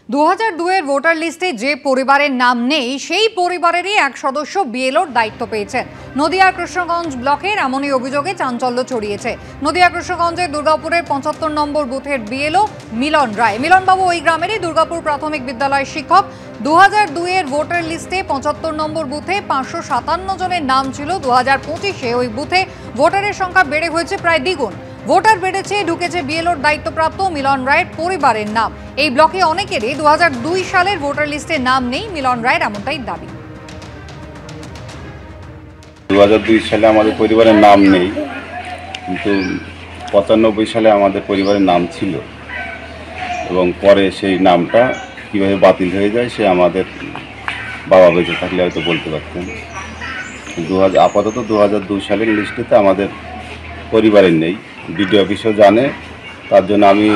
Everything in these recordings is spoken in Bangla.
2002-এর ভোটার লিস্টে যে পরিবারের নাম নেই সেই পরিবারেরই এক সদস্য বিএলওর দায়িত্ব পেয়েছেন। নদিয়া কৃষ্ণগঞ্জ ব্লকের এমনই অভিযোগে চাঞ্চল্য ছড়িয়েছে। নদিয়া কৃষ্ণগঞ্জের দুর্গাপুরের 75 নম্বর বুথের বিএলও মিলন রায়। মিলনবাবু ওই গ্রামেরই দুর্গাপুর প্রাথমিক বিদ্যালয়ের শিক্ষক। 2002-এর ভোটার লিস্টে 75 নম্বর বুথে 557 জনের নাম ছিল। 2025-এ ওই বুথে ভোটারের সংখ্যা বেড়ে হয়েছে প্রায় দ্বিগুণ। ভোটার বেড়েছে, ঢুকেছে বিএলওর দায়িত্বপ্রাপ্ত মিলন রায়ের পরিবারের নাম। এই ব্লকে অনেকেরই 2002 সালের ভোটার লিস্টে নাম নেই। মিলন রায়ের এমনটাই দাবি। 2002 সালে আমাদের পরিবারের নাম নেই, কিন্তু 95 সালে আমাদের পরিবারের নাম ছিল এবং পরে সেই নামটা কীভাবে বাতিল হয়ে যায় সে আমাদের বাবা বেঁচে থাকলে হয়তো বলতে পারতেন। আপাতত 2002 সালের লিস্টেতে আমাদের পরিবারের নেই। বিডিও অফিসও জানে, তার জন্য আমি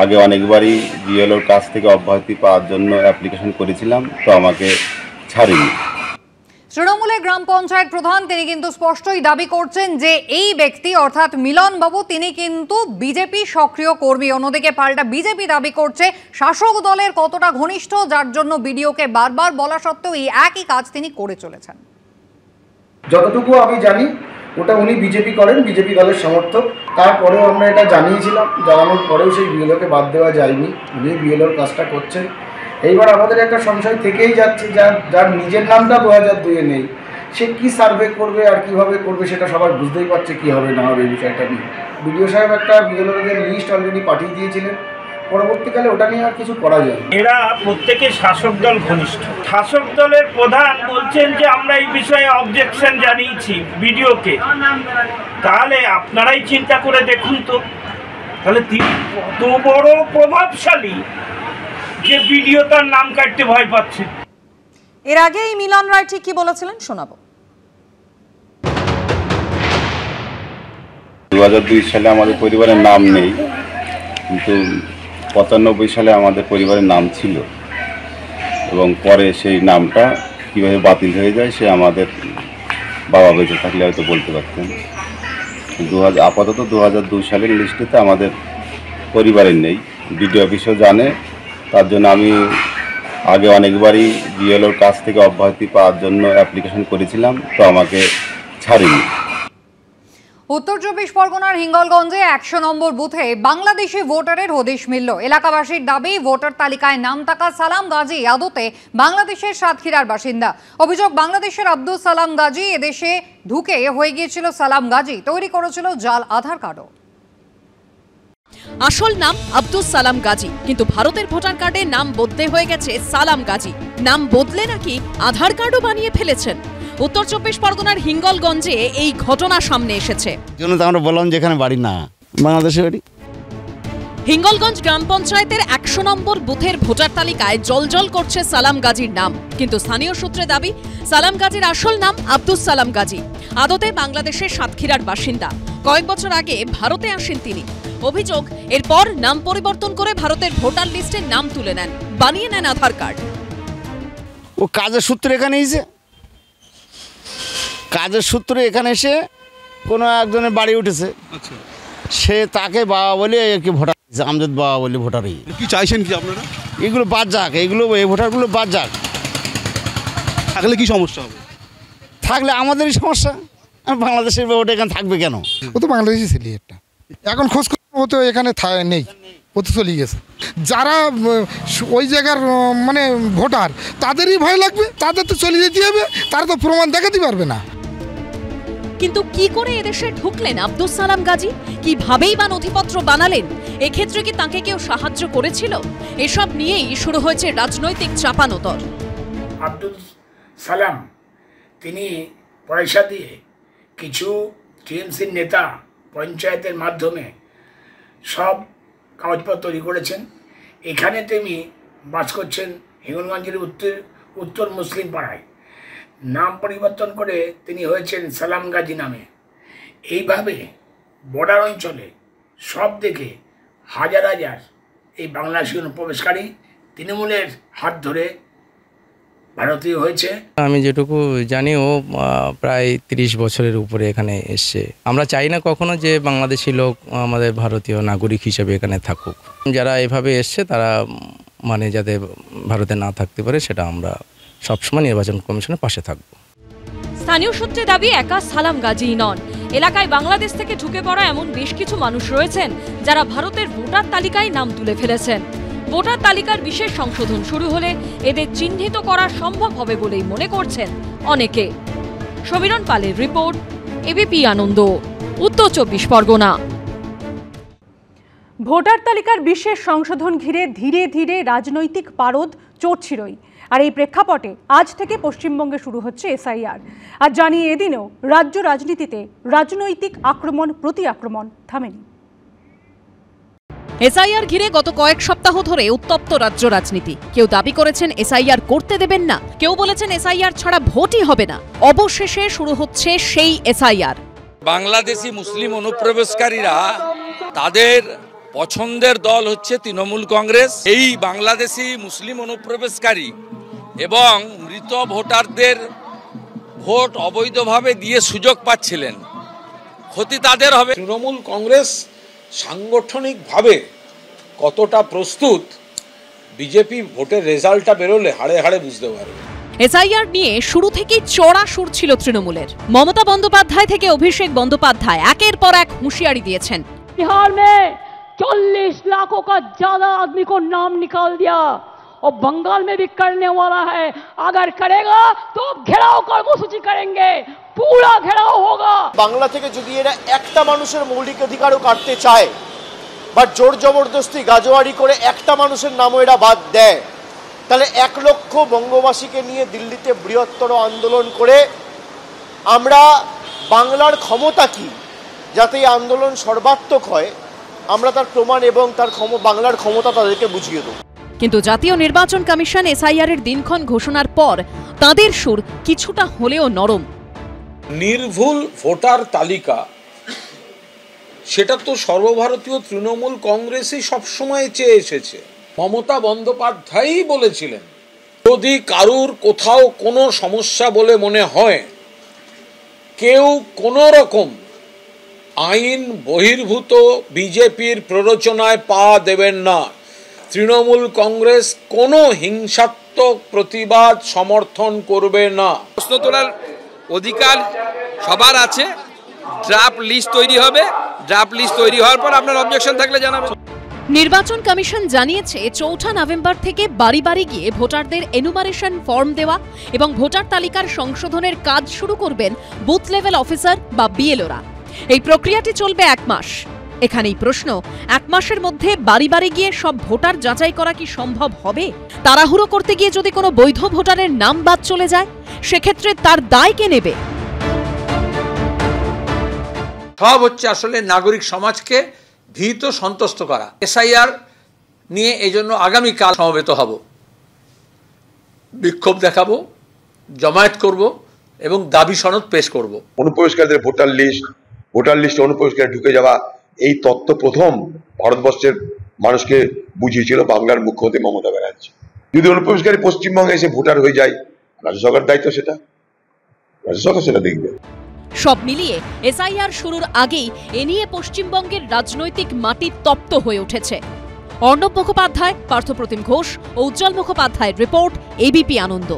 আগে অনেকবারই বিএলওর কাছ থেকে অব্যাহতি পাওয়ার জন্য অ্যাপ্লিকেশন করেছিলাম, তো আমাকে ছাড়েনি। তৃণমূলের গ্রাম পঞ্চায়েত প্রধান তিনি কিন্তু স্পষ্টই দাবি করছেন যে এই ব্যক্তি অর্থাৎ মিলন বাবু তিনি কিন্তু বিজেপি সক্রিয় কর্মী। অন্যদিকে পাল্টা বিজেপি দাবি করছে শাসক দলের কতটা ঘনিষ্ঠ, যার জন্য বিডিওকে বারবার বলা সত্ত্বেও এই একই কাজ তিনি করে চলেছেন। যতটুকু আমি জানি ওটা উনি বিজেপি করেন, বিজেপি দলের সমর্থক। তারপরেও আমরা এটা জানিয়েছিলাম, জানানোর পরেও সেই বিএলওকে বাদ দেওয়া যায়নি। উনি বিএলওর কাজটা করছেন। এইবার আমাদের একটা সংশয় থেকেই যাচ্ছে, যার নিজের নামটা 2002-এ নেই সে কি সার্ভে করবে আর কিভাবে করবে সেটা সবাই বুঝতেই পারছে কি হবে না হবে এই বিষয়টা নিয়ে। বিডিও সাহেব একটা বিএলওদের লিস্ট অলরেডি পাঠিয়ে দিয়েছিলেন, পরবর্তীকালে ওটা নিয়ে আর কিছু করা যায়। এরা প্রত্যেকে শাসক দল ঘনিষ্ঠ। শাসক দলের প্রধান বলছেন যে আমরা এই বিষয়ে অবজেকশন জানিয়েছি বিডিওকে। তাহলে আপনারাই চিন্তা করে দেখুন তো, তাহলে কত বড় প্রভাবশালী যে বিডিও তার নাম কাটতে ভয় পাচ্ছে। এর আগে এই মিলন রায় ঠিক কি বলেছিলেন শোনাবো। 2002 সালে আমাদের পরিবারের নাম নেই, কিন্তু 95 সালে আমাদের পরিবারের নাম ছিল এবং পরে সেই নামটা কীভাবে বাতিল হয়ে যায় সে আমাদের বাবা বেঁচে থাকলে হয়তো বলতে পারতেন। আপাতত 2002 সালের লিস্টেতে আমাদের পরিবারের নেই। বিডিও অফিসও জানে, তার জন্য আমি আগে অনেকবারই বিএলওর কাছ থেকে অব্যাহতি পাওয়ার জন্য অ্যাপ্লিকেশন করেছিলাম, তো আমাকে ছাড়েনি। উত্তর 24 পরগনার হিঙ্গলগঞ্জে 100 নম্বর বুথে বাংলাদেশি ভোটারের হদিশ মিলল। এলাকাবাসীর দাবি ভোটার তালিকায় নাম থাকা সালাম গাজী আদতে বাংলাদেশের সাতক্ষীরার বাসিন্দা। অভিযোগ বাংলাদেশের আব্দুল সালাম গাজী এদেশে ঢুকে হয়ে গিয়েছিল সালাম গাজী, তৈরি করেছিল জাল আধার কার্ডও। আসল নাম আব্দুল সালাম গাজী, কিন্তু ভারতের ভোটার কার্ডে নাম বদলে হয়ে গেছে সালাম গাজী। নাম বদলে নাকি আধার কার্ডও বানিয়ে ফেলেছেন। উত্তর 24 পরগনার হিঙ্গলগঞ্জে এই ঘটনা সামনে এসেছে। আমরা বললাম যে এখানে বাড়ি না, বাংলাদেশে বাড়ি। হিঙ্গলগঞ্জ গ্রাম পঞ্চায়েতের 100 নম্বর বুথের ভোটার তালিকায় জলজল করছে সালাম গাজীর নাম, কিন্তু স্থানীয় সূত্রে দাবি সালাম গাজীর আসল নাম আব্দুল সালাম গাজী, আদতে বাংলাদেশের সাতক্ষীরার বাসিন্দা। কয়েক বছর আগে ভারতে আসেন তিনি। অভিযোগ এরপর নাম পরিবর্তন করে ভারতের ভোটার লিস্টে নাম তুলে নেন, বানিয়ে নেন আধার কার্ড। ও কাজের সূত্রে এখানে এসে এসে কোনো একজনের বাড়ি উঠেছে, সে তাকে বাবা বলে আর কি ভোটার, আমজাদ বাবা বলে ভোটার। কি চাইছেন কি আপনারা? এগুলো বাদ যাক, এই ভোটারগুলো বাদ যাক। থাকলে কি সমস্যা হবে? থাকলে আমাদেরই সমস্যা। বাংলাদেশের ভোট এখানে থাকবে কেন? ও তো বাংলাদেশি ছেলে, একটা এখন খোঁজ ও তো এখানে নেই, ও তো চলে গেছে। যারা ওই জায়গার মানে ভোটার তাদেরই ভয় লাগবে, তাদের তো চলে যেতে হবে, তারা তো প্রমাণ দেখাতে পারবে না। কিন্তু কি করে এদেশে ঢুকলেন আব্দুল সালাম গাজী? কিভাবেই বা নথিপত্র বানালেন? এক্ষেত্রে কি তাকে কেউ সাহায্য করেছিল? এসব নিয়েই শুরু হয়েছে রাজনৈতিক চাপানোতর। আব্দুল সালাম তিনি পয়সা দিয়ে কিছু টিএমসির নেতা পঞ্চায়েতের মাধ্যমে সব কাগজপত্র তৈরি করেছেন। এখানে তিনি বাস করছেন হিঙ্গলগঞ্জের উত্তর মুসলিম পাড়ায়। নাম পরিবর্তন করে তিনি হয়েছেন সালাম গাজী নামে। এইভাবে বর্ডার অঞ্চলে সব দিকে হাজার হাজার এই বাংলাদেশি অনুপ্রবেশকারী তৃণমূলের হাত ধরে ভারতীয় হয়েছে। আমি যেটুকু জানি ও প্রায় 30 বছরের উপরে এখানে এসছে। আমরা চাই না কখনো যে বাংলাদেশি লোক আমাদের ভারতীয় নাগরিক হিসেবে এখানে থাকুক। যারা এভাবে এসছে তারা মানে যাতে ভারতে না থাকতে পারে সেটা আমরা সবসময় নির্বাচন কমিশনের পাশে থাকব। স্থানীয় সূত্রে দাবি একা সালাম গাজীই নন, এলাকায় বাংলাদেশ থেকে ঢুকে পড়া এমন বেশ কিছু মানুষ রয়েছেন যারা ভারতের ভোটার তালিকায় নাম তুলে ফেলেছেন। ভোটার তালিকার বিশেষ সংশোধন শুরু হলে এদের চিহ্নিত করা সম্ভব হবে বলেই মনে করছেন অনেকে। সমীরণ পালের রিপোর্ট, এবিপি আনন্দ, উত্তর 24 পরগনা। ভোটার তালিকার বিশেষ সংশোধন ঘিরে ধীরে ধীরে রাজনৈতিক পারদ চড়ছিলই। আর এই প্রেক্ষাপটে আজ থেকে পশ্চিমবঙ্গে শুরু হচ্ছে এসআইআর। আর জানিয়ে এদিনেও রাজ্য রাজনীতিতে রাজনৈতিক আক্রমণ প্রতি আক্রমণ থামেনি। এসআইআর ঘিরে গত কয়েক সপ্তাহ ধরে উত্তপ্ত রাজ্য রাজনীতি। কেউ দাবি করেছেন এসআইআর করতে দেবেন না, কেউ বলেছেন এসআইআর ছাড়া ভোটই হবে না। অবশেষে শুরু হচ্ছে সেই এসআইআর। বাংলাদেশি মুসলিম অনুপ্রবেশকারীরা তাদের পছন্দের দল হচ্ছে তৃণমূল কংগ্রেস। এই বাংলাদেশি মুসলিম অনুপ্রবেশকারী এবং মৃত ভোটারদের ভোট অবৈধভাবে দিয়ে সুযোগ পাচ্ছিলেন, ক্ষতি তাদের হবে। তৃণমূল কংগ্রেস সাংগঠনিকভাবে কতটা প্রস্তুত বিজেপি ভোটের রেজাল্টটা বেরোলে হাড়ে হাড়ে বুঝতে পারবে। এসআইআর নিয়ে শুরু থেকেই চড়া সুর ছিল তৃণমূলের। মমতা বন্দ্যোপাধ্যায় থেকে অভিষেক বন্দ্যোপাধ্যায় একের পর এক হুঁশিয়ারি দিয়েছেন। बिहार में 40 लाखों का ज्यादा आदमी को नाम निकाल दिया और बंगाल में भी करने वाला है। अगर करेगा तो घेराव कर्मसूची करेंगे, पूरा घेराव होगा। বাংলা থেকে যদি এরা একটা মানুষের মৌলিক অধিকারও কাটতে চায় বা জোর জবরদস্তি গাজোয়ারি করে একটা মানুষের নামও এরা বাদ দেয়, তাহলে 1 লক্ষ বঙ্গবাসীকে নিয়ে দিল্লিতে বৃহত্তর আন্দোলন করে আমরা বাংলার ক্ষমতা কি, যাতে এই আন্দোলন সর্বাত্মক হয়, আমরা তার প্রমাণ এবং তার বাংলার ক্ষমতা তাদেরকে বুঝিয়ে দেব। কিন্তু জাতীয় নির্বাচন কমিশন এসআইআর-এর দিনক্ষণ ঘোষণার পর তাদের সুর কিছুটা হলেও নরম। নির্ভুল ভোটার তালিকা সেটা তো সর্বভারতীয় তৃণমূল কংগ্রেসই সবসময় চেয়ে এসেছে। মমতা বন্দ্যোপাধ্যায়ই বলেছিলেন যদি কারুর কোথাও কোনো সমস্যা বলে মনে হয়, কেউ কোনো রকম আইন বহির্ভূত বিজেপির প্ররোচনায় পা দেবেন না। তৃণমূল কংগ্রেস কোনো হিংসাত্মক প্রতিবাদ সমর্থন করবে না। প্রশ্ন তোলার অধিকার সবার আছে। ড্রাফট লিস্ট তৈরি হবে, ড্রাফট লিস্ট তৈরি হওয়ার পর আপনার অবজেকশন থাকলে জানাবেন। নির্বাচন কমিশন জানিয়েছে 4 নভেম্বর থেকে বাড়ি বাড়ি গিয়ে ভোটারদের এনুমারেশন ফর্ম দেওয়া এবং ভোটার তালিকার সংশোধনের কাজ শুরু করবেন বুথ লেভেল অফিসার বা বিএলওরা। এই প্রক্রিয়াটি চলবে 1 মাস। এখানেই প্রশ্ন, 1 মাসের মধ্যে বাড়ি বাড়ি গিয়ে সব ভোটার যাচাই করা কি সম্ভব হবে? তাড়াহুড়ো করতে গিয়ে যদি কোনো বৈধ ভোটারের নাম বাদ চলে যায়, সেক্ষেত্রে তার দায় কে নেবে? সব হচ্ছে আসলে নাগরিক সমাজকে ভীত সন্তুষ্ট করা। এসআইআর নিয়ে এই জন্য আগামীকাল সমবেত হব, বিক্ষোভ দেখাবো, জমায়েত করব এবং দাবি সনদ পেশ করব। অনুপ্রবেশকারীদের ভোটার লিস্টে অনুপ্রবেশকারী ঢুকে যাওয়া, এই তত্ত্ব প্রথম ভারতবর্ষের মানুষকে বুঝিয়েছিল বাংলার মুখ্যমন্ত্রী মমতা ব্যানার্জি। যদি অনুপ্রবেশকারী পশ্চিমবঙ্গে এসে ভোটার হয়ে যায়, রাজ্য সরকার দায়িত্ব, সেটা রাজ্য সরকার সেটা দেখবে। সব মিলিয়ে এসআইআর শুরুর আগেই এ নিয়ে পশ্চিমবঙ্গের রাজনৈতিক মাটি তপ্ত হয়ে উঠেছে। অর্ণব মুখোপাধ্যায়, পার্থপ্রতিম ঘোষ ও উজ্জ্বল মুখোপাধ্যায়ের রিপোর্ট, এবিপি আনন্দ।